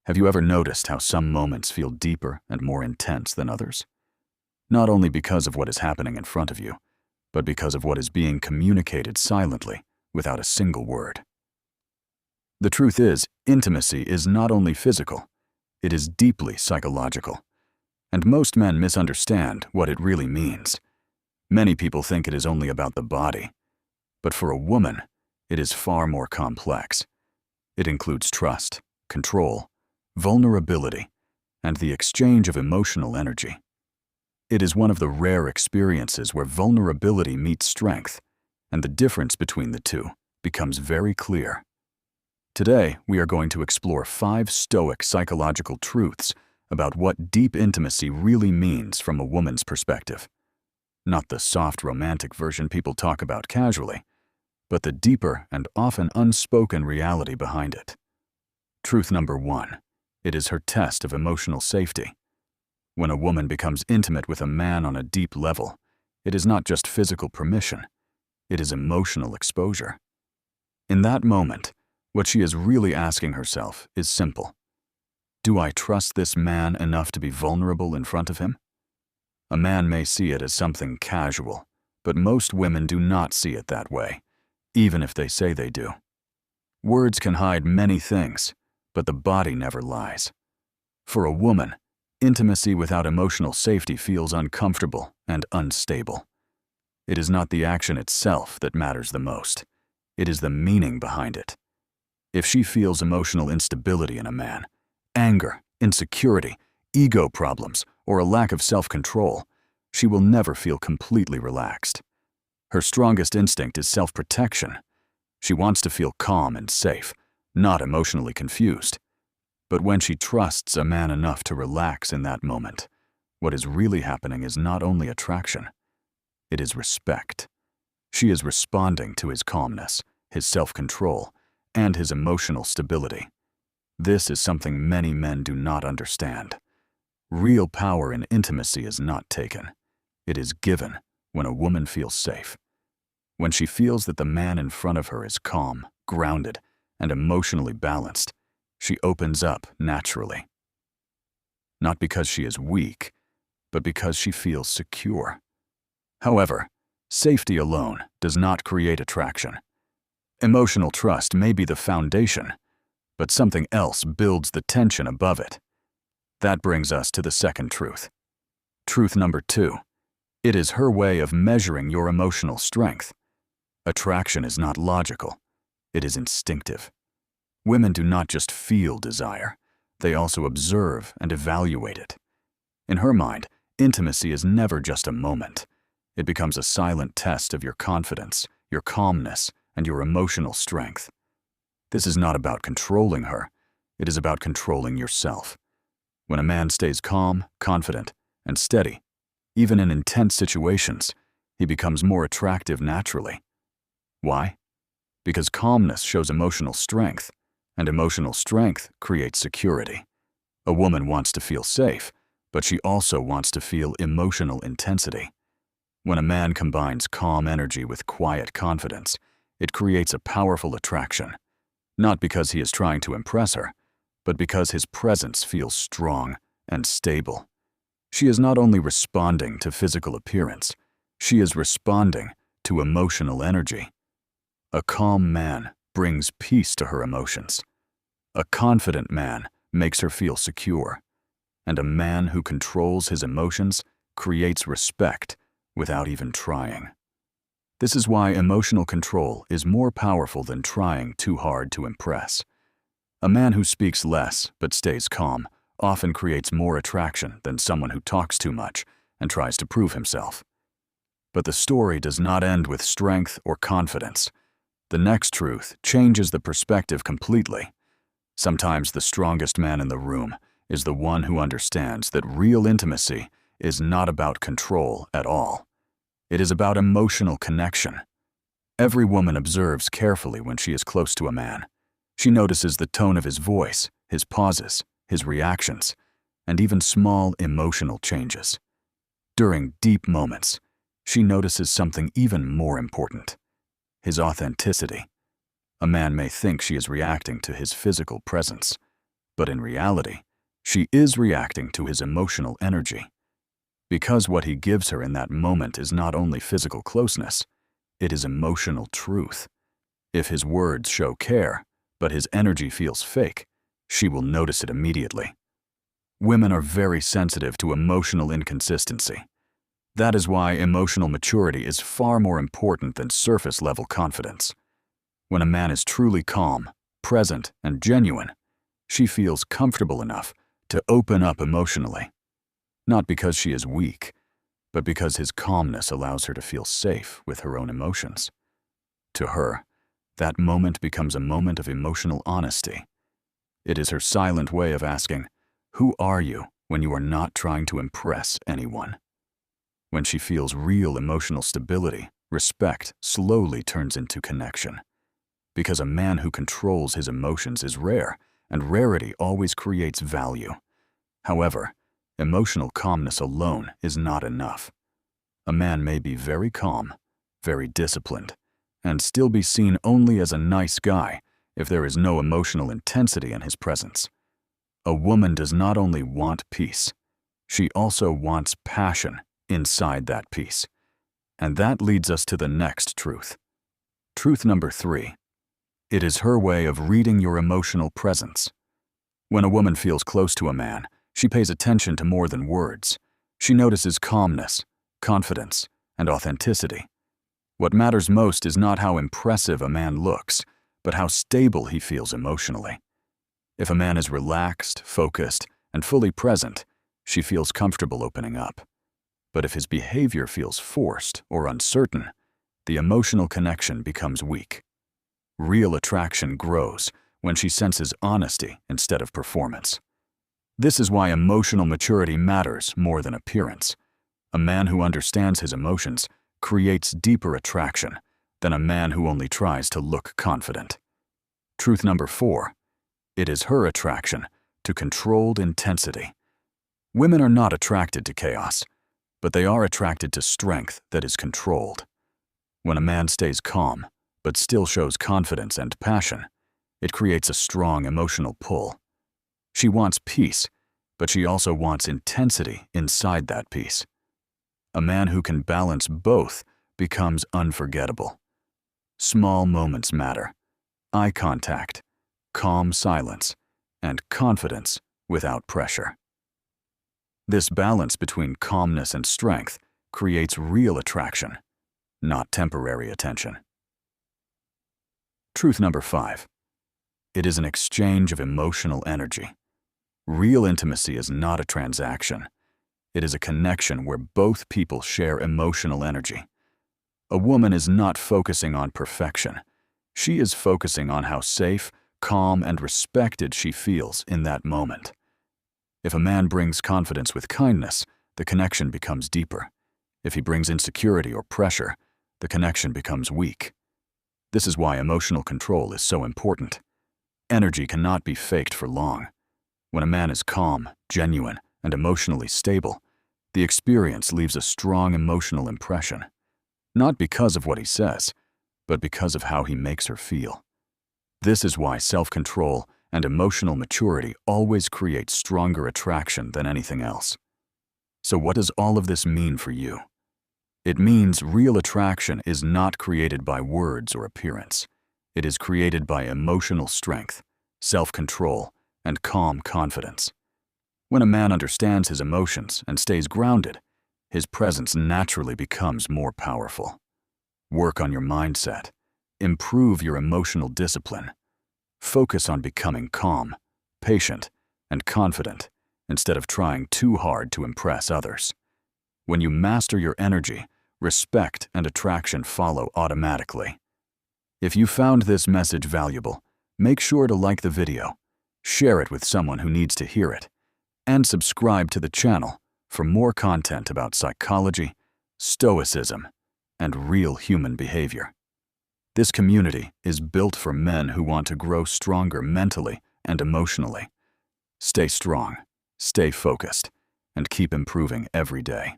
Have you ever noticed how some moments feel deeper and more intense than others? Not only because of what is happening in front of you, but because of what is being communicated silently, without a single word. The truth is, intimacy is not only physical, it is deeply psychological. And most men misunderstand what it really means. Many people think it is only about the body, but for a woman, it is far more complex. It includes trust, control, vulnerability, and the exchange of emotional energy. It is one of the rare experiences where vulnerability meets strength, and the difference between the two becomes very clear. Today, we are going to explore 5 stoic psychological truths about what deep intimacy really means from a woman's perspective. Not the soft romantic version people talk about casually, but the deeper and often unspoken reality behind it. Truth number 1. It is her test of emotional safety. When a woman becomes intimate with a man on a deep level, it is not just physical permission, it is emotional exposure. In that moment, what she is really asking herself is simple. Do I trust this man enough to be vulnerable in front of him? A man may see it as something casual, but most women do not see it that way, even if they say they do. Words can hide many things, but the body never lies. For a woman, intimacy without emotional safety feels uncomfortable and unstable. It is not the action itself that matters the most. It is the meaning behind it. If she feels emotional instability in a man, anger, insecurity, ego problems, or a lack of self-control, she will never feel completely relaxed. Her strongest instinct is self-protection. She wants to feel calm and safe, not emotionally confused. But when she trusts a man enough to relax in that moment, what is really happening is not only attraction, it is respect. She is responding to his calmness, his self-control, and his emotional stability. This is something many men do not understand. Real power in intimacy is not taken. It is given when a woman feels safe. When she feels that the man in front of her is calm, grounded, and emotionally balanced, she opens up naturally. Not because she is weak, but because she feels secure. However, safety alone does not create attraction. Emotional trust may be the foundation, but something else builds the tension above it. That brings us to the second truth. Truth number 2. It is her way of measuring your emotional strength. Attraction is not logical. It is instinctive. Women do not just feel desire, they also observe and evaluate it. In her mind, intimacy is never just a moment. It becomes a silent test of your confidence, your calmness, and your emotional strength. This is not about controlling her, it is about controlling yourself. When a man stays calm, confident, and steady, even in intense situations, he becomes more attractive naturally. Why? Because calmness shows emotional strength, and emotional strength creates security. A woman wants to feel safe, but she also wants to feel emotional intensity. When a man combines calm energy with quiet confidence, it creates a powerful attraction, not because he is trying to impress her, but because his presence feels strong and stable. She is not only responding to physical appearance, she is responding to emotional energy. A calm man brings peace to her emotions. A confident man makes her feel secure. And a man who controls his emotions creates respect without even trying. This is why emotional control is more powerful than trying too hard to impress. A man who speaks less but stays calm often creates more attraction than someone who talks too much and tries to prove himself. But the story does not end with strength or confidence. The next truth changes the perspective completely. Sometimes the strongest man in the room is the one who understands that real intimacy is not about control at all. It is about emotional connection. Every woman observes carefully when she is close to a man. She notices the tone of his voice, his pauses, his reactions, and even small emotional changes. During deep moments, she notices something even more important: his authenticity. A man may think she is reacting to his physical presence, but in reality, she is reacting to his emotional energy. Because what he gives her in that moment is not only physical closeness, it is emotional truth. If his words show care, but his energy feels fake, she will notice it immediately. Women are very sensitive to emotional inconsistency. That is why emotional maturity is far more important than surface-level confidence. When a man is truly calm, present, and genuine, she feels comfortable enough to open up emotionally. Not because she is weak, but because his calmness allows her to feel safe with her own emotions. To her, that moment becomes a moment of emotional honesty. It is her silent way of asking, "Who are you?" when you are not trying to impress anyone. When she feels real emotional stability, respect slowly turns into connection. Because a man who controls his emotions is rare, and rarity always creates value. However, emotional calmness alone is not enough. A man may be very calm, very disciplined, and still be seen only as a nice guy if there is no emotional intensity in his presence. A woman does not only want peace, she also wants passion inside that peace. And that leads us to the next truth. Truth number 3. It is her way of reading your emotional presence. When a woman feels close to a man, she pays attention to more than words. She notices calmness, confidence, and authenticity. What matters most is not how impressive a man looks, but how stable he feels emotionally. If a man is relaxed, focused, and fully present, she feels comfortable opening up. But if his behavior feels forced or uncertain, the emotional connection becomes weak. Real attraction grows when she senses honesty instead of performance. This is why emotional maturity matters more than appearance. A man who understands his emotions creates deeper attraction than a man who only tries to look confident. Truth number 4. It is her attraction to controlled intensity. Women are not attracted to chaos, but they are attracted to strength that is controlled. When a man stays calm, but still shows confidence and passion, it creates a strong emotional pull. She wants peace, but she also wants intensity inside that peace. A man who can balance both becomes unforgettable. Small moments matter. Eye contact, calm silence, and confidence without pressure. This balance between calmness and strength creates real attraction, not temporary attention. Truth number 5. It is an exchange of emotional energy. Real intimacy is not a transaction. It is a connection where both people share emotional energy. A woman is not focusing on perfection. She is focusing on how safe, calm, and respected she feels in that moment. If a man brings confidence with kindness, the connection becomes deeper. If he brings insecurity or pressure, the connection becomes weak. This is why emotional control is so important. Energy cannot be faked for long. When a man is calm, genuine, and emotionally stable, the experience leaves a strong emotional impression. Not because of what he says, but because of how he makes her feel. This is why self-control and emotional maturity always create stronger attraction than anything else. So what does all of this mean for you? It means real attraction is not created by words or appearance. It is created by emotional strength, self-control, and calm confidence. When a man understands his emotions and stays grounded, his presence naturally becomes more powerful. Work on your mindset. Improve your emotional discipline. Focus on becoming calm, patient, and confident instead of trying too hard to impress others. When you master your energy, respect and attraction follow automatically. If you found this message valuable, make sure to like the video, share it with someone who needs to hear it, and subscribe to the channel for more content about psychology, stoicism, and real human behavior. This community is built for men who want to grow stronger mentally and emotionally. Stay strong, stay focused, and keep improving every day.